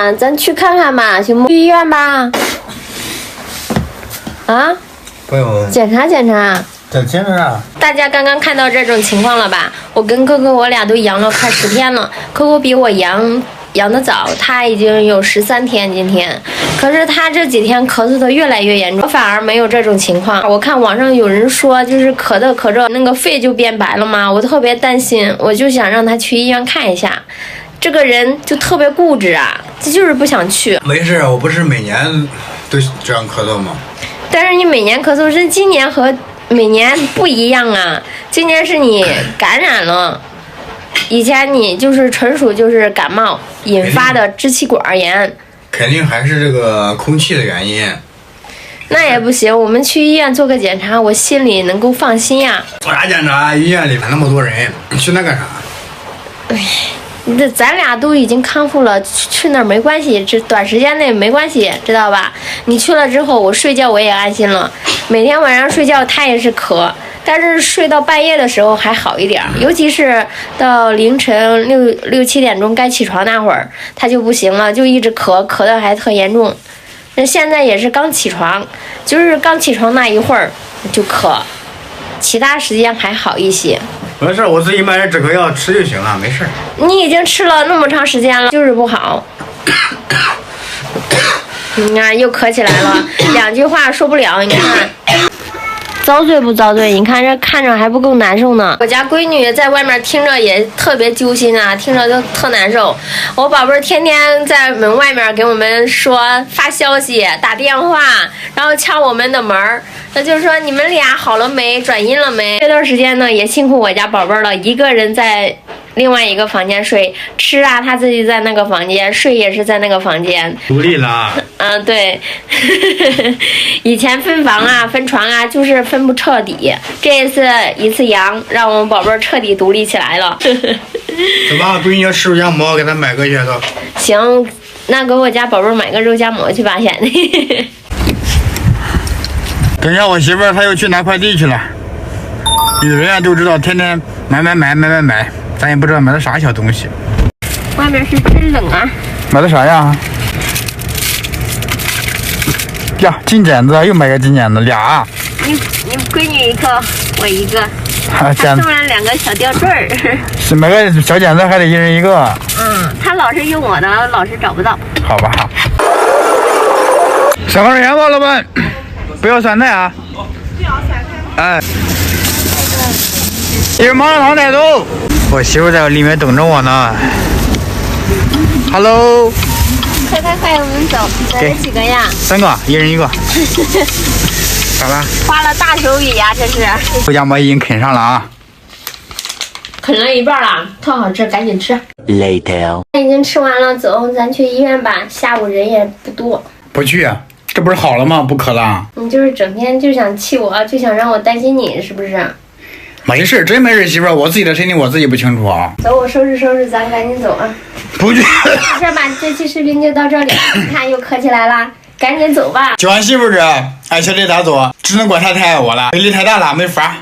啊，咱去看看吧，行不？去医院吧。啊？不用。检查检查。检查。大家刚刚看到这种情况了吧？我跟可可我俩都阳了快10天了，可可比我阳得早，他已经有13天今天。可是他这几天咳嗽的越来越严重，我反而没有这种情况。我看网上有人说，就是咳着那个肺就变白了嘛，我特别担心，我就想让他去医院看一下。这个人就特别固执啊，这就是不想去。没事，我不是每年都这样咳嗽吗？但是你每年咳嗽，是今年和每年不一样啊。今年是你感染了，以前你就是纯属就是感冒引发的支气管炎。肯定还是这个空气的原因。那也不行，我们去医院做个检查，我心里能够放心呀。做啥检查？医院里那么多人，去那干啥？哎，咱俩都已经康复了，去那儿没关系，这短时间内没关系，知道吧？你去了之后，我睡觉我也安心了。每天晚上睡觉他也是咳，但是睡到半夜的时候还好一点，尤其是到凌晨6、7点钟该起床那会儿，他就不行了，就一直咳的还特严重。那现在也是刚起床，就是刚起床那一会儿就咳，其他时间还好一些。没事，我自己买点止咳药吃就行了，没事。你已经吃了那么长时间了，就是不好。你看又咳起来了，2句话说不了，你看。遭罪不遭罪？你看这看着还不够难受呢。我家闺女在外面听着也特别揪心啊，听着都特难受。我宝贝儿天天在门外面给我们说发消息、打电话，然后敲我们的门儿，那就是说你们俩好了没，转阴了没？这段时间呢也辛苦我家宝贝儿了，一个人在另外一个房间睡，吃啊他自己在那个房间，睡也是在那个房间。独立了。嗯，对。以前分房啊、分床啊，就是分不彻底。这一次阳，让我们宝贝儿彻底独立起来了。走吧，闺女要吃肉夹馍，给她买个去都。行，那给我家宝贝儿买个肉夹馍去吧，先。等一下，我媳妇儿她又去拿快递去了。女人啊都知道，天天买，咱也不知道买的啥小东西。外面是真冷啊！买的啥呀？呀，金剪子，又买个金剪子俩。你闺女一个，我一个。还送了2个小吊坠儿。是买个小剪子还得一人一个。嗯，她老是用我的，老是找不到。好吧。小号盐吧，老板，不要酸菜啊。不要酸菜。哎。一会麻辣烫带走。我媳妇在里面等着我呢。Hello。快，我们走。买了几个呀？3个，一人一个。咋了？花了大手笔呀，这是。肉夹馍已经啃上了啊。啃了一半了，特好吃，赶紧吃。Later。已经吃完了，走，咱去医院吧。下午人也不多。不去，这不是好了吗？不渴了。你就是整天就想气我，就想让我担心你，是不是？没事，真没事，媳妇儿，我自己的身体我自己不清楚啊。走，我收拾，咱赶紧走啊。不去。没事吧，这期视频就到这里。你看又咳起来了，赶紧走吧。就俺媳妇儿这爱小李大做，只能怪她太爱我了，威力太大了，没法。